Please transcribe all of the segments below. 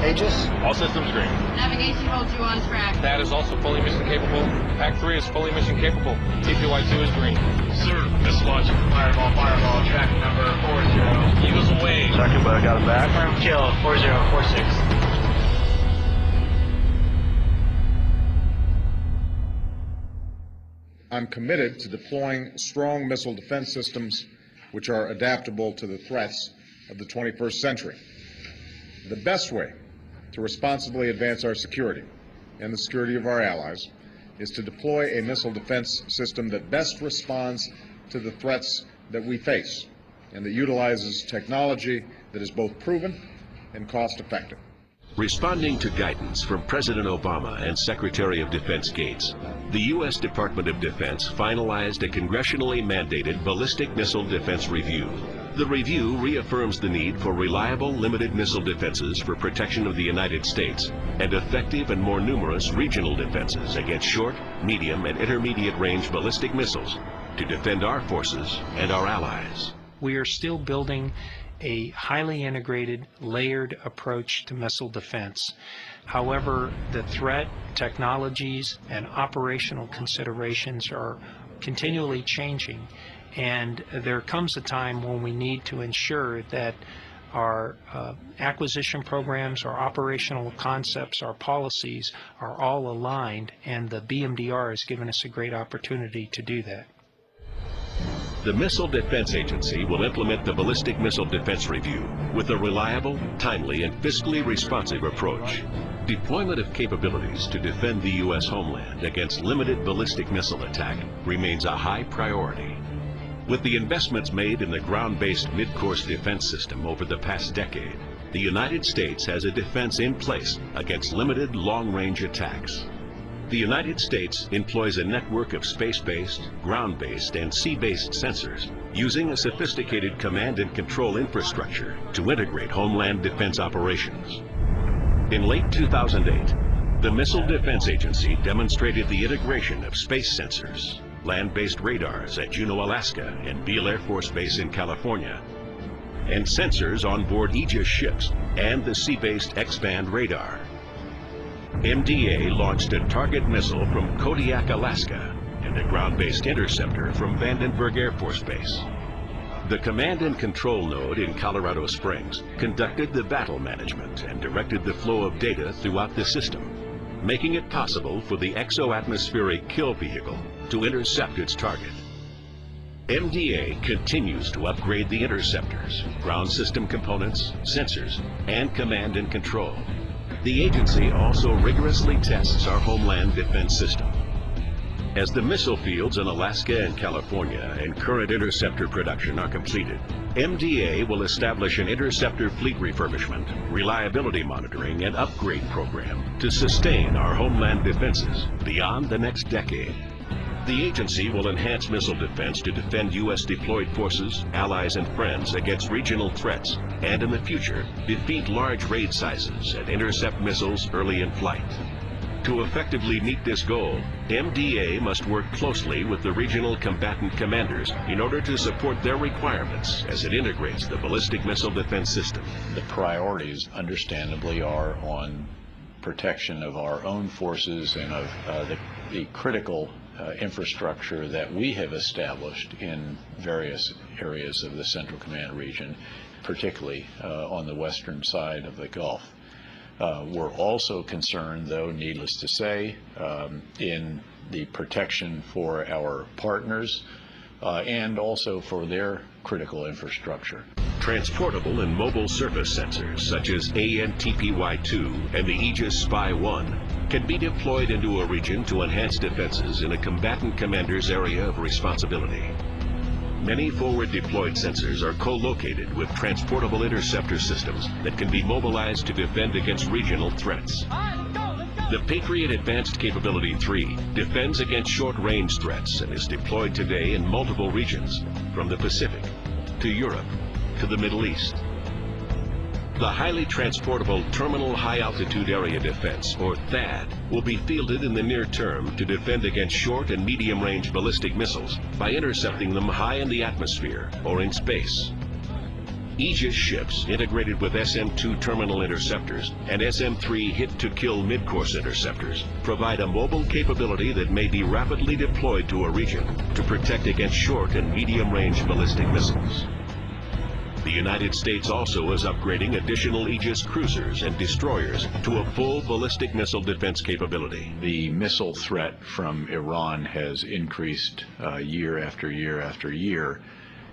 Aegis? All systems green. Navigation holds you on track. That is also fully mission capable. Pack 3 is fully mission capable. TPY-2 is green. Sir, missile launch. Fireball, track number 40. Eagles away. Second, but I got it back. Firm kill, 4046. I'm committed to deploying strong missile defense systems which are adaptable to the threats of the 21st century. The best way to responsibly advance our security and the security of our allies is to deploy a missile defense system that best responds to the threats that we face and that utilizes technology that is both proven and cost-effective. Responding to guidance from President Obama and Secretary of Defense Gates, the U.S. Department of Defense finalized a congressionally mandated ballistic missile defense review. The review reaffirms the need for reliable, limited missile defenses for protection of the United States and effective and more numerous regional defenses against short, medium, and intermediate range ballistic missiles to defend our forces and our allies. We are still building a highly integrated, layered approach to missile defense. However, the threat, technologies, and operational considerations are continually changing, and there comes a time when we need to ensure that our acquisition programs, our operational concepts, our policies are all aligned, and the BMDR has given us a great opportunity to do that. The Missile Defense Agency will implement the Ballistic Missile Defense Review with a reliable, timely, and fiscally responsive approach. Deployment of capabilities to defend the U.S. homeland against limited ballistic missile attack remains a high priority. With the investments made in the ground-based mid-course defense system over the past decade, the United States has a defense in place against limited long-range attacks. The United States employs a network of space-based, ground-based, and sea-based sensors using a sophisticated command and control infrastructure to integrate homeland defense operations. In late 2008, the Missile Defense Agency demonstrated the integration of space sensors, land-based radars at Juneau, Alaska, and Beale Air Force Base in California, and sensors on board Aegis ships and the sea-based X-band radar. MDA launched a target missile from Kodiak, Alaska, and a ground-based interceptor from Vandenberg Air Force Base. The command and control node in Colorado Springs conducted the battle management and directed the flow of data throughout the system, making it possible for the exo-atmospheric kill vehicle to intercept its target. MDA continues to upgrade the interceptors, ground system components, sensors, and command and control. The agency also rigorously tests our homeland defense system. As the missile fields in Alaska and California and current interceptor production are completed, MDA will establish an interceptor fleet refurbishment, reliability monitoring, and upgrade program to sustain our homeland defenses beyond the next decade. The agency will enhance missile defense to defend U.S. deployed forces, allies, and friends against regional threats, and in the future, defeat large raid sizes and intercept missiles early in flight. To effectively meet this goal, MDA must work closely with the regional combatant commanders in order to support their requirements as it integrates the ballistic missile defense system. The priorities, understandably, are on protection of our own forces and of the critical infrastructure that we have established in various areas of the Central Command region, particularly on the western side of the Gulf. We're also concerned, though, needless to say, in the protection for our partners and also for their critical infrastructure. Transportable and mobile surface sensors such as ANTPY-2 and the Aegis Spy-1 can be deployed into a region to enhance defenses in a combatant commander's area of responsibility. Many forward deployed sensors are co-located with transportable interceptor systems that can be mobilized to defend against regional threats. The Patriot Advanced Capability 3 defends against short-range threats and is deployed today in multiple regions, from the Pacific to Europe to the Middle East. The highly transportable Terminal High Altitude Area Defense, or THAAD, will be fielded in the near term to defend against short and medium-range ballistic missiles by intercepting them high in the atmosphere or in space. Aegis ships integrated with SM-2 terminal interceptors and SM-3 hit-to-kill mid-course interceptors provide a mobile capability that may be rapidly deployed to a region to protect against short and medium-range ballistic missiles. The United States also is upgrading additional Aegis cruisers and destroyers to a full ballistic missile defense capability. The missile threat from Iran has increased year after year after year.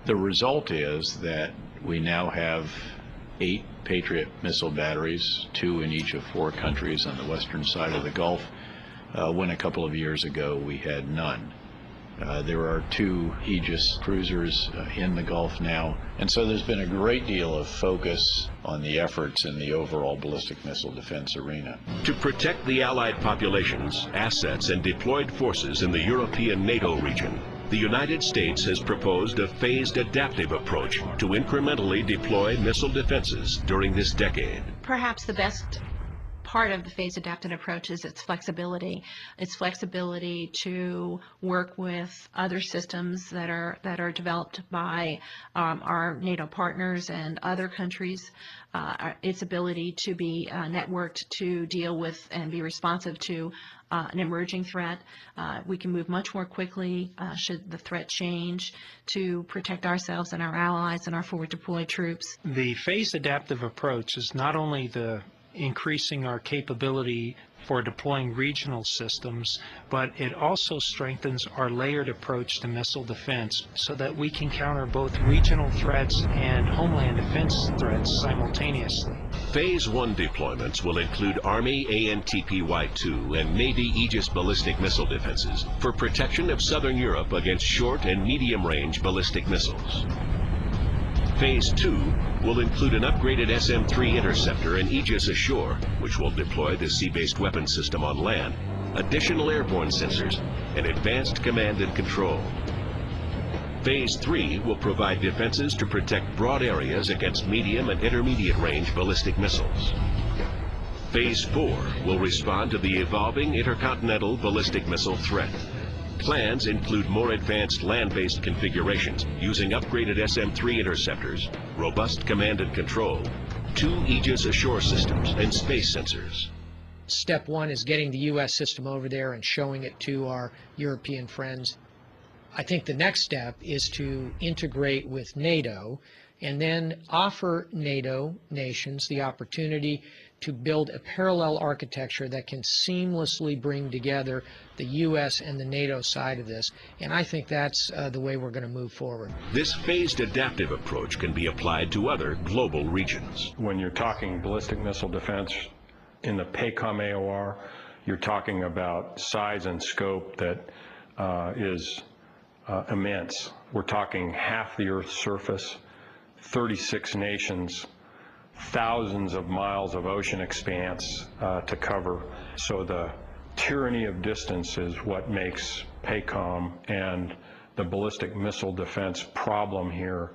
The result is that we now have 8 Patriot missile batteries, 2 in each of 4 countries on the western side of the Gulf, when a couple of years ago we had none. There are 2 Aegis cruisers in the Gulf now, and so there's been a great deal of focus on the efforts in the overall ballistic missile defense arena. To protect the Allied populations, assets, and deployed forces in the European NATO region, the United States has proposed a phased adaptive approach to incrementally deploy missile defenses during this decade. Perhaps the best part of the phased adaptive approach is its flexibility. Its flexibility to work with other systems that are developed by our NATO partners and other countries. Its ability to be networked to deal with and be responsive to an emerging threat. We can move much more quickly should the threat change to protect ourselves and our allies and our forward deployed troops. The phased adaptive approach is not only the increasing our capability for deploying regional systems, but it also strengthens our layered approach to missile defense so that we can counter both regional threats and homeland defense threats simultaneously. Phase 1 deployments will include Army ANTPY-2 and Navy Aegis ballistic missile defenses for protection of southern Europe against short and medium-range ballistic missiles. Phase 2 will include an upgraded SM-3 interceptor and Aegis ashore, which will deploy the sea-based weapon system on land, additional airborne sensors, and advanced command and control. Phase 3 will provide defenses to protect broad areas against medium and intermediate range ballistic missiles. Phase 4 will respond to the evolving intercontinental ballistic missile threat. Plans include more advanced land-based configurations using upgraded SM-3 interceptors, robust command and control, 2 Aegis ashore systems, and space sensors. Step 1 is getting the U.S. system over there and showing it to our European friends. I think the next step is to integrate with NATO and then offer NATO nations the opportunity to build a parallel architecture that can seamlessly bring together the U.S. and the NATO side of this. And I think that's the way we're going to move forward. This phased adaptive approach can be applied to other global regions. When you're talking ballistic missile defense in the PACOM AOR, you're talking about size and scope that is immense. We're talking half the Earth's surface, 36 nations, thousands of miles of ocean expanse to cover. So the tyranny of distance is what makes PACOM and the ballistic missile defense problem here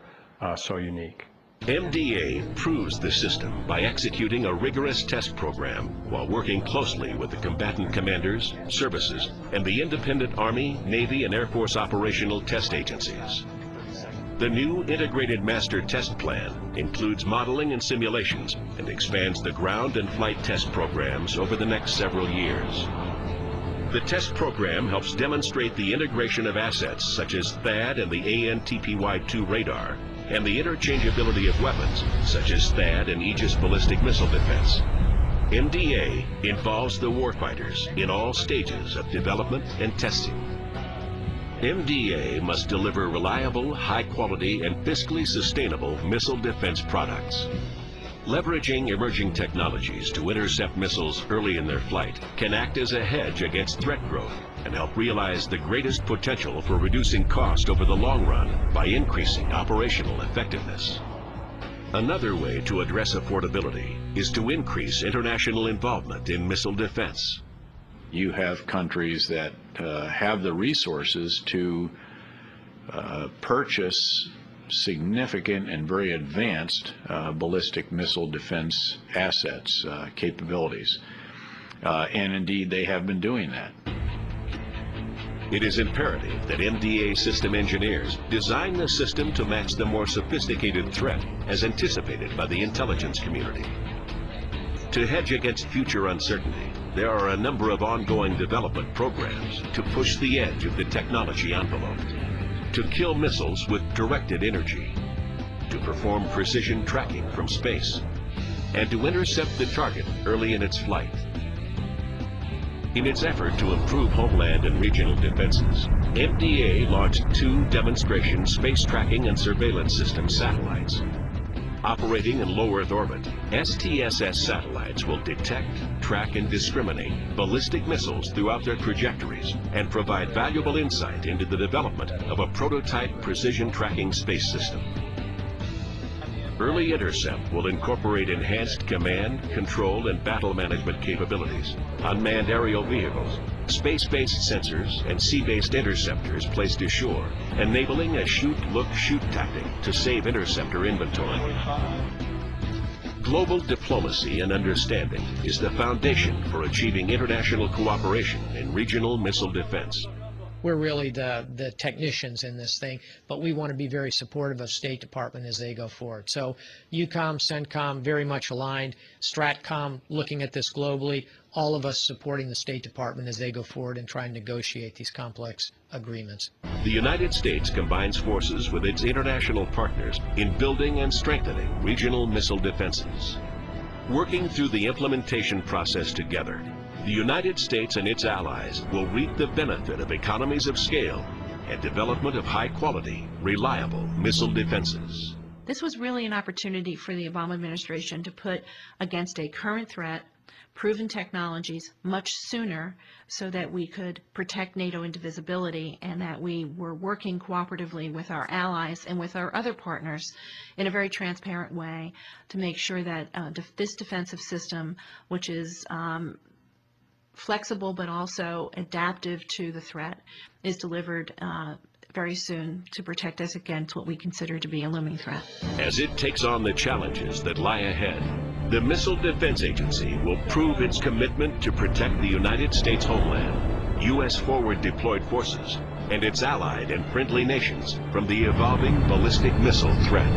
so unique. MDA proves the system by executing a rigorous test program while working closely with the combatant commanders, services, and the independent Army, Navy, and Air Force operational test agencies. The new Integrated Master Test Plan includes modeling and simulations and expands the ground and flight test programs over the next several years. The test program helps demonstrate the integration of assets such as THAAD and the ANTPY-2 radar, and the interchangeability of weapons such as THAAD and Aegis ballistic missile defense. MDA involves the warfighters in all stages of development and testing. MDA must deliver reliable, high-quality, and fiscally sustainable missile defense products. Leveraging emerging technologies to intercept missiles early in their flight can act as a hedge against threat growth and help realize the greatest potential for reducing cost over the long run by increasing operational effectiveness. Another way to address affordability is to increase international involvement in missile defense. You have countries that have the resources to purchase significant and very advanced ballistic missile defense assets, capabilities. And indeed, they have been doing that. It is imperative that MDA system engineers design the system to match the more sophisticated threat as anticipated by the intelligence community. To hedge against future uncertainty, there are a number of ongoing development programs to push the edge of the technology envelope, to kill missiles with directed energy, to perform precision tracking from space, and to intercept the target early in its flight. In its effort to improve homeland and regional defenses, MDA launched 2 demonstration space tracking and surveillance system satellites. Operating in low Earth orbit, STSS satellites will detect, track, and discriminate ballistic missiles throughout their trajectories and provide valuable insight into the development of a prototype precision tracking space system. Early intercept will incorporate enhanced command, control, and battle management capabilities, unmanned aerial vehicles, space-based sensors, and sea-based interceptors placed ashore, enabling a shoot-look-shoot tactic to save interceptor inventory. Global diplomacy and understanding is the foundation for achieving international cooperation in regional missile defense. We're really the technicians in this thing, but we want to be very supportive of State Department as they go forward. So EUCOM, CENTCOM, very much aligned. STRATCOM looking at this globally. All of us supporting the State Department as they go forward and try and negotiate these complex agreements. The United States combines forces with its international partners in building and strengthening regional missile defenses. Working through the implementation process together, the United States and its allies will reap the benefit of economies of scale and development of high-quality, reliable missile defenses. This was really an opportunity for the Obama administration to put against a current threat proven technologies much sooner so that we could protect NATO indivisibility, and that we were working cooperatively with our allies and with our other partners in a very transparent way to make sure that this defensive system, which is flexible but also adaptive to the threat, is delivered very soon to protect us against what we consider to be a looming threat. As it takes on the challenges that lie ahead, the Missile Defense Agency will prove its commitment to protect the United States homeland, U.S. forward deployed forces, and its allied and friendly nations from the evolving ballistic missile threat.